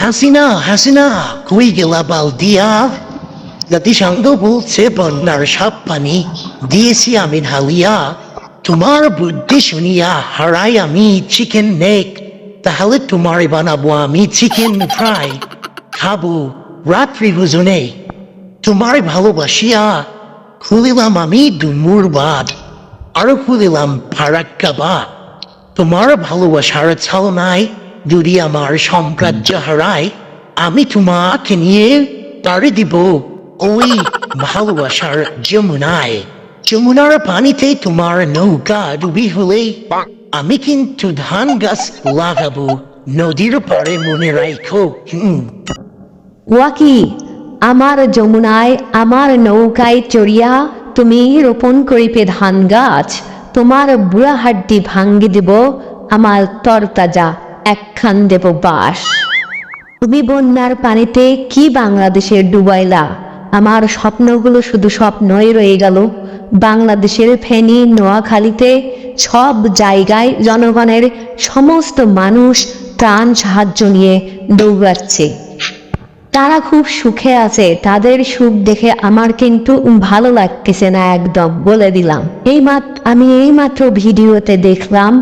হাসিনা হাসিনা কই গেলা বালদিয়া? জাতিসংঘ বলছে বন্যার সব পানি দিয়েছি আমি ঢালিয়া। তোমার বুদ্ধি শুনিয়া হারাই আমি চিকেন নেক, তাহলে তোমারে বানাবো আমি চিকেন ফ্রাই। খাবো রাত্রি ভোজনে তোমার ভালোবাসিয়া। খুলিলাম আমি ডুমুর বাদ, আরো খুলিলাম ফারাক্কা বাদ। তোমার ভালোবাসার ছলনায় যদি আমার সাম্রাজ্য হারায়, আমি তোমাকে নিয়ে তাড়ি দিব ওই ভালোবাসার যমুনায়। যমুনার পানিতে তোমার নৌকা ডুবি হলে আমি কিন্তু ধান গাছ লাগাবো নদীর পাড়ে, মনে রাখো। ওয়াকি আমার যমুনায় আমার নৌকায় চড়িয়া তুমি রোপণ করিবে ধান গাছ, তোমার বুড়া হাড্ডি ভাঙ্গি দেব আমার তরতাজা একখান দেব বাস। তুমি বন্যার পানিতে কি বাংলাদেশের ডুবাইলা, আমার স্বপ্নগুলো শুধু স্বপ্নই রয়ে গেল। বাংলাদেশের ফেনী নোয়াখালীতে সব জায়গায় জনগণের সমস্ত মানুষ ত্রাণ সাহায্য নিয়ে দৌড়াচ্ছে, তারা খুব সুখে আছে। তাদের সুখ দেখে আমার কিন্তু ভালো লাগতেছে না, একদম বলে দিলাম। আমি এইমাত্র ভিডিওতে দেখলাম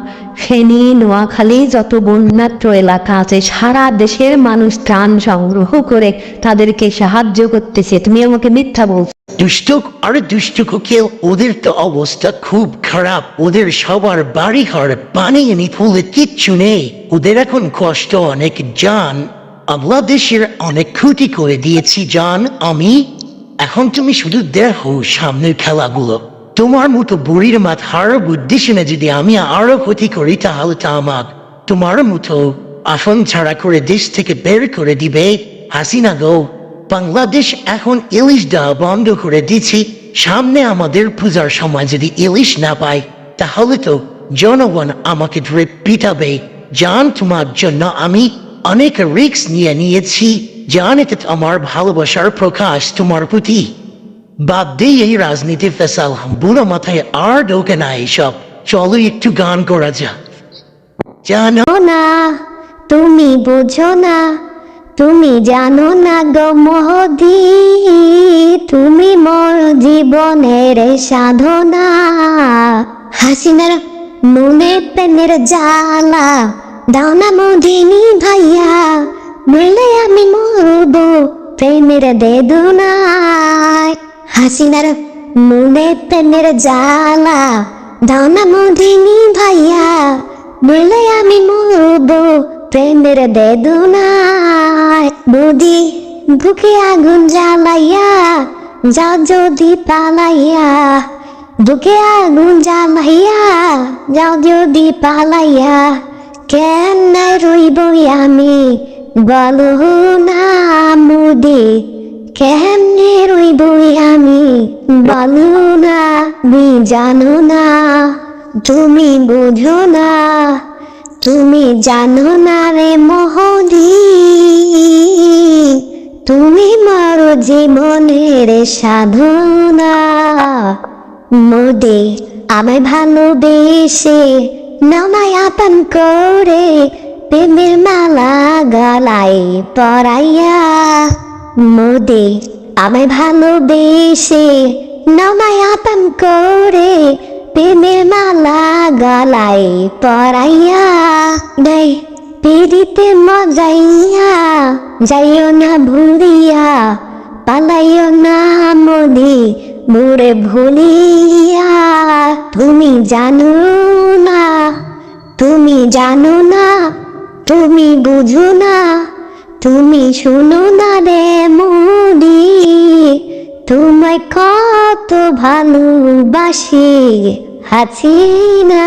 ফেনী নোয়াখালী যত বন্যাত্র এলাকা আছে সারা দেশের মানুষ ত্রাণ সংগ্রহ করে তাদেরকে সাহায্য করতেছে। তুমি আমাকে মিথ্যা বলছো? দুষ্ট আরে দুষ্ট কোকিল, ওদের তো অবস্থা খুব খারাপ। ওদের সবার বাড়ি ঘর পানি এনে ফুলে কিচ্ছু নেই। ওদের এখন কষ্ট অনেক জান। বাংলাদেশের অনেক ক্ষতি করে দিয়েছি জান আমি। এখন তুমি শুধু দেখো সামনের খেলাগুলো। তোমার মতো বুড়ির মাথার বুদ্ধি শুনে যদি আমি আরো ক্ষতি করি, তাহলে তা আমার তোমার মতো আসন ছাড়া করে দেশ থেকে বের করে দিবে। হাসিনা গো, বাংলাদেশ এখন ইলিশ দেওয়া বন্ধ করে দিচ্ছি। সামনে আমাদের পূজার সময় যদি ইলিশ না পাই, তাহলে তো জনগণ আমাকে ধরে পিটাবে। জান, তোমার জন্য আমি অনেক রিস্ক নিয়েছি জান। এতে আমার ভালোবাসার প্রকাশ তোমার প্রতি। বাদ দিয়ে এই রাজনীতি ফেসাল বুড়ো মাথায় আর ঢোকে না এইসব। চলো একটু গান করা যাক। জানো না তুমি বোঝো না, তুমি জানো না গো মোহদি, তুমি মোর জীবনের সাধনা। হাসিনার মনে প্রেমের জ্বালা দাও না মোদিনী ভাইয়া, নইলে আমি মরব প্রেমের বেদনায়। হাসিনার মনে প্রেমের জ্বালা দাও না মোদিনী ভাইয়া, নইলে আমি মরব প্রেমের বেদনায়। মোদি বুকে আগুন জ্বালাইয়া যাও যদি পালাইয়া, বুকে আগুন জ্বালাইয়া যাও যদি পালাইয়া। কেন রইব আমি বলো না মোদি, কেমনে রইব আমি বলো না। তুমি জানো না, তুমি বুঝো না, তুমি জানো না রে মোহদি, তুমি মোর জীবনের সাধনা। মোদি আমায় ভালোবেসে নামায় আপন করে প্রেমের মালা গলায় পরাইয়া। মোদি আমায় ভালোবেসে নামায় আপন করে প্রেমের মালা গলায় পরাইয়া। দেই পিড়িতে মজাইয়া যাইও না ভুলিয়া, পালাইও না মোদি মোরে ভুলিয়া। তুমি জানো না, তুমি জানো না, তুমি বুঝো না, তুমি শুনো না রে মোদি, তোমায় কত ভালোবাসি হাসিনা।